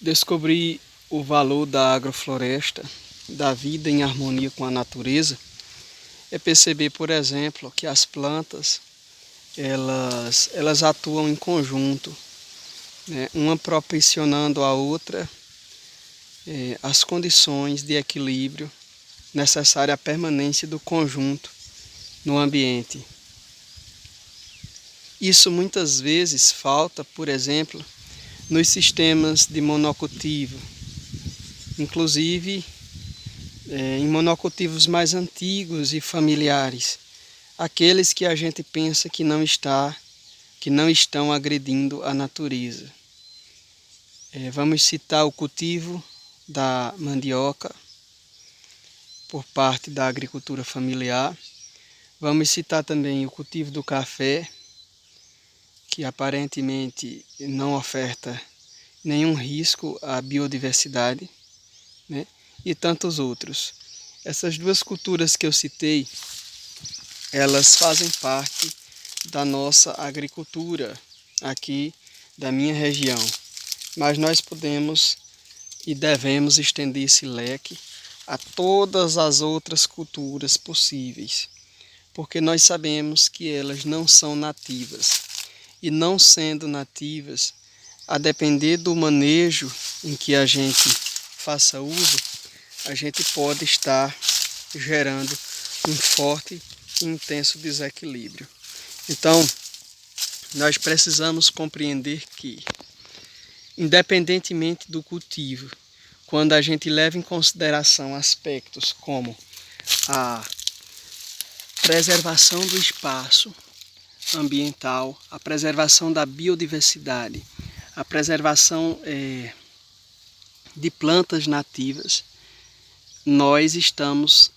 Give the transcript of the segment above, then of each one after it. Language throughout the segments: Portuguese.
Descobrir o valor da agrofloresta, da vida em harmonia com a natureza, é perceber, por exemplo, que as plantas elas atuam em conjunto, né? Uma proporcionando à outra as condições de equilíbrio necessárias à permanência do conjunto no ambiente. Isso muitas vezes falta, por exemplo, nos sistemas de monocultivo, inclusive em monocultivos mais antigos e familiares, aqueles que a gente pensa que não estão agredindo a natureza. Vamos citar o cultivo da mandioca por parte da agricultura familiar. Vamos citar também o cultivo do café, que aparentemente não oferta nenhum risco à biodiversidade, né? E tantos outros. Essas duas culturas que eu citei, elas fazem parte da nossa agricultura aqui da minha região, mas nós podemos e devemos estender esse leque a todas as outras culturas possíveis, porque nós sabemos que elas não são nativas, e não sendo nativas, a depender do manejo em que a gente faça uso, a gente pode estar gerando um forte e intenso desequilíbrio. Então, nós precisamos compreender que, independentemente do cultivo, quando a gente leva em consideração aspectos como a preservação do espaço ambiental, a preservação da biodiversidade, a preservação de plantas nativas, nós estamos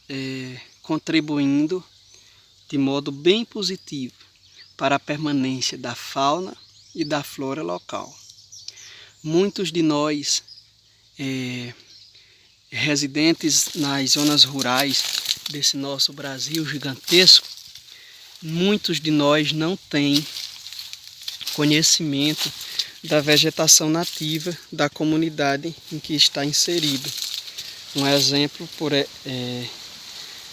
contribuindo de modo bem positivo para a permanência da fauna e da flora local. Muitos de nós, residentes nas zonas rurais desse nosso Brasil gigantesco, muitos de nós não têm conhecimento da vegetação nativa da comunidade em que está inserido. Um exemplo,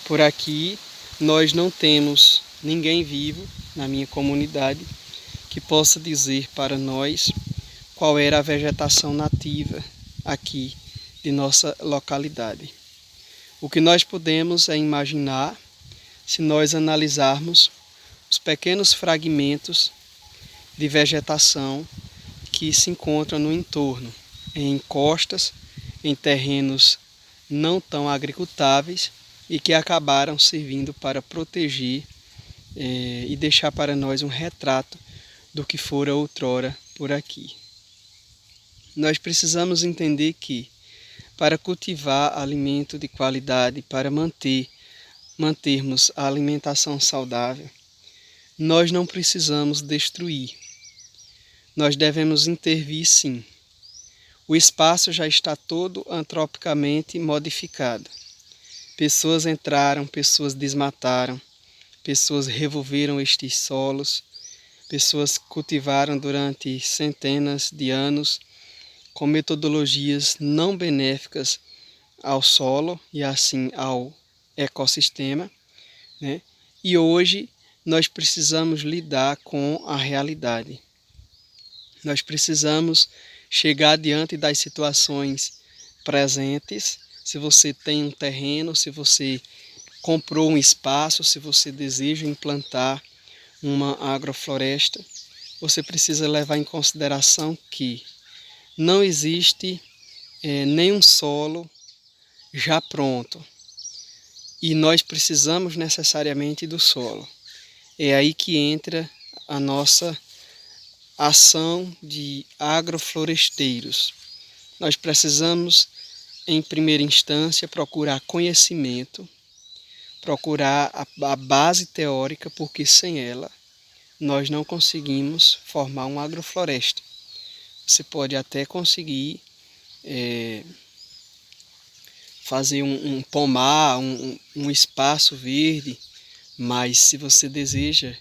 por aqui, nós não temos ninguém vivo na minha comunidade que possa dizer para nós qual era a vegetação nativa aqui de nossa localidade. O que nós podemos é imaginar se nós analisarmos os pequenos fragmentos de vegetação que se encontram no entorno, em encostas, em terrenos não tão agricultáveis e que acabaram servindo para proteger e deixar para nós um retrato do que fora outrora por aqui. Nós precisamos entender que, para cultivar alimento de qualidade, para mantermos a alimentação saudável, nós não precisamos destruir. Nós devemos intervir, sim. O espaço já está todo antropicamente modificado. Pessoas entraram, pessoas desmataram, pessoas revolveram estes solos, pessoas cultivaram durante centenas de anos com metodologias não benéficas ao solo e assim ao ecossistema, né? E hoje nós precisamos lidar com a realidade. Nós precisamos chegar diante das situações presentes. Se você tem um terreno, se você comprou um espaço, se você deseja implantar uma agrofloresta, você precisa levar em consideração que não existe nenhum solo já pronto e nós precisamos necessariamente do solo. É aí que entra a nossa ação de agrofloresteiros. Nós precisamos, em primeira instância, procurar conhecimento, procurar a base teórica, porque sem ela nós não conseguimos formar uma agrofloresta. Você pode até conseguir fazer um pomar, um espaço verde, mas se você deseja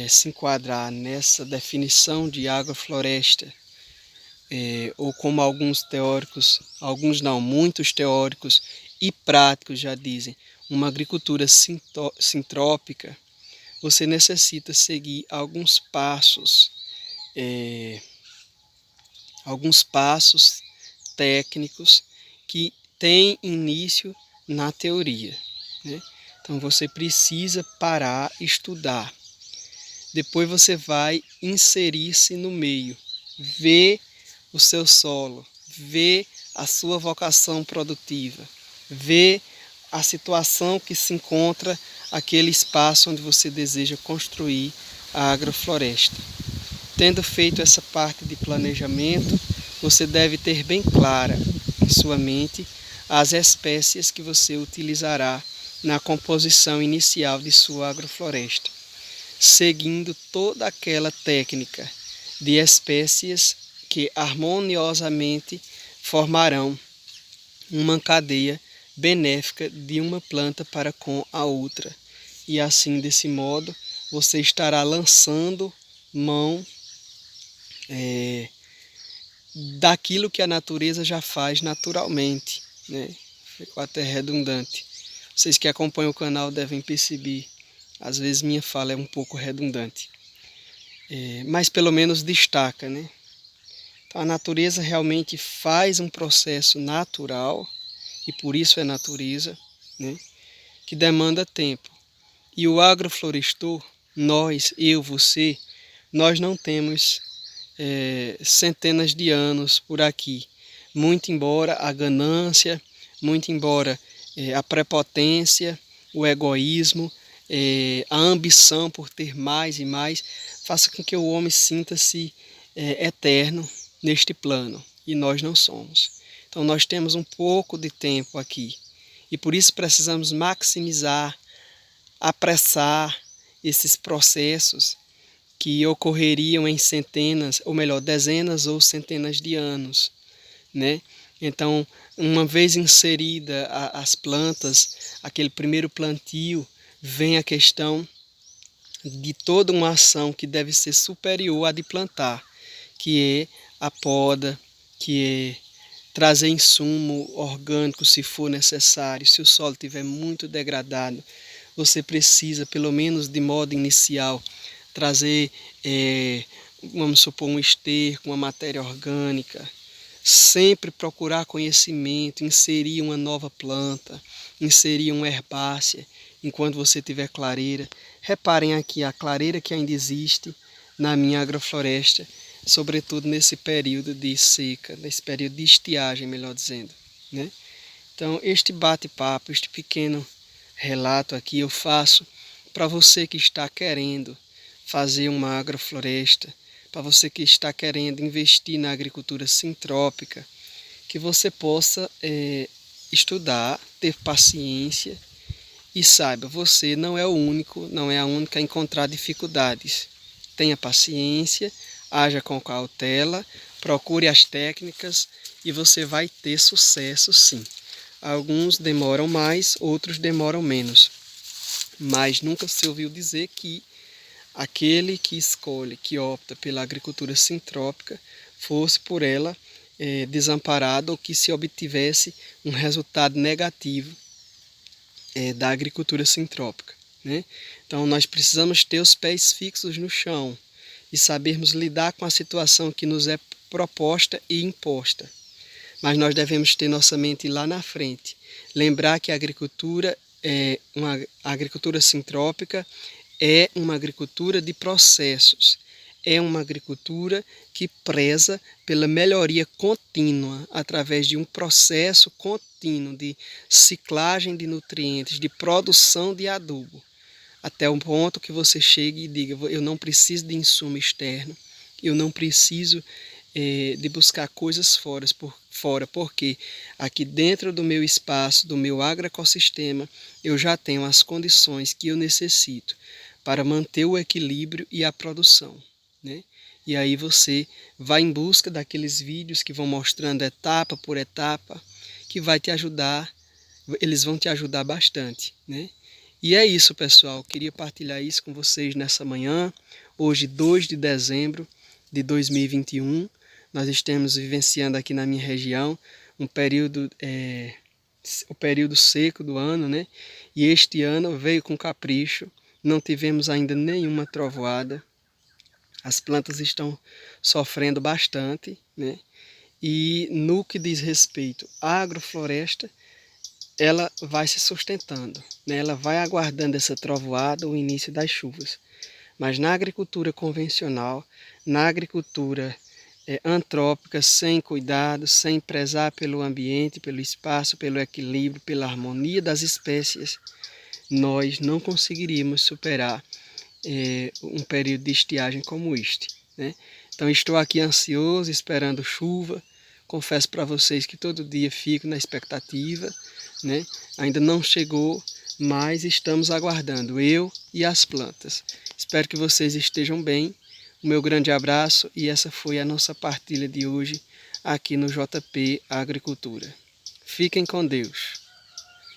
se enquadrar nessa definição de agrofloresta ou como alguns teóricos, alguns não, muitos teóricos e práticos já dizem, uma agricultura sintrópica, você necessita seguir alguns passos técnicos que têm início na teoria, né? Então você precisa parar, estudar. Depois você vai inserir-se no meio, ver o seu solo, ver a sua vocação produtiva, ver a situação que se encontra aquele espaço onde você deseja construir a agrofloresta. Tendo feito essa parte de planejamento, você deve ter bem clara em sua mente as espécies que você utilizará na composição inicial de sua agrofloresta, seguindo toda aquela técnica de espécies que harmoniosamente formarão uma cadeia benéfica de uma planta para com a outra. E assim, desse modo, você estará lançando mão daquilo que a natureza já faz naturalmente, né? Ficou até redundante. Vocês que acompanham o canal devem perceber, às vezes minha fala é um pouco redundante, mas pelo menos destaca, né? Então, a natureza realmente faz um processo natural, e por isso é natureza, né? Que demanda tempo. E o agroflorestor, nós, eu, você, nós não temos centenas de anos por aqui. Muito embora a ganância, muito embora a prepotência, o egoísmo, a ambição por ter mais e mais, faça com que o homem sinta-se eterno neste plano. E nós não somos. Então nós temos um pouco de tempo aqui. E por isso precisamos maximizar, apressar esses processos que ocorreriam em centenas, ou melhor, dezenas ou centenas de anos, né? Então, uma vez inserida as plantas, aquele primeiro plantio, vem a questão de toda uma ação que deve ser superior à de plantar, que é a poda, que é trazer insumo orgânico se for necessário. Se o solo estiver muito degradado, você precisa, pelo menos de modo inicial, trazer, vamos supor, um esterco, uma matéria orgânica. Sempre procurar conhecimento, inserir uma nova planta, inserir uma herbácea, enquanto você tiver clareira. Reparem aqui a clareira que ainda existe na minha agrofloresta, sobretudo nesse período de seca, nesse período de estiagem, melhor dizendo, né? Então, este bate-papo, este pequeno relato aqui eu faço para você que está querendo fazer uma agrofloresta, para você que está querendo investir na agricultura sintrópica, que você possa estudar, ter paciência e saiba, você não é o único, não é a única a encontrar dificuldades. Tenha paciência, haja com cautela, procure as técnicas e você vai ter sucesso sim. Alguns demoram mais, outros demoram menos. Mas nunca se ouviu dizer que aquele que escolhe, que opta pela agricultura sintrópica, fosse por ela desamparado ou que se obtivesse um resultado negativo da agricultura sintrópica, né? Então nós precisamos ter os pés fixos no chão e sabermos lidar com a situação que nos é proposta e imposta. Mas nós devemos ter nossa mente lá na frente. Lembrar que a agricultura agricultura sintrópica é uma agricultura de processos. É uma agricultura que preza pela melhoria contínua através de um processo contínuo de ciclagem de nutrientes, de produção de adubo. Até um ponto que você chegue e diga, eu não preciso de insumo externo, eu não preciso de buscar coisas fora, porque aqui dentro do meu espaço, do meu agroecossistema, eu já tenho as condições que eu necessito para manter o equilíbrio e a produção, né? E aí você vai em busca daqueles vídeos que vão mostrando etapa por etapa, que vai te ajudar, eles vão te ajudar bastante, né? E é isso, pessoal, queria partilhar isso com vocês nessa manhã, hoje 2 de dezembro de 2021, nós estamos vivenciando aqui na minha região um período, o período seco do ano, né? E este ano veio com capricho, não tivemos ainda nenhuma trovoada, as plantas estão sofrendo bastante, né? E no que diz respeito à agrofloresta, ela vai se sustentando, né? Ela vai aguardando essa trovoada, o início das chuvas. Mas na agricultura convencional, na agricultura antrópica, sem cuidado, sem prezar pelo ambiente, pelo espaço, pelo equilíbrio, pela harmonia das espécies, nós não conseguiríamos superar um período de estiagem como este, né? Então estou aqui ansioso, esperando chuva. Confesso para vocês que todo dia fico na expectativa, né? Ainda não chegou, mas estamos aguardando, eu e as plantas. Espero que vocês estejam bem. O meu grande abraço e essa foi a nossa partilha de hoje aqui no JP Agricultura. Fiquem com Deus.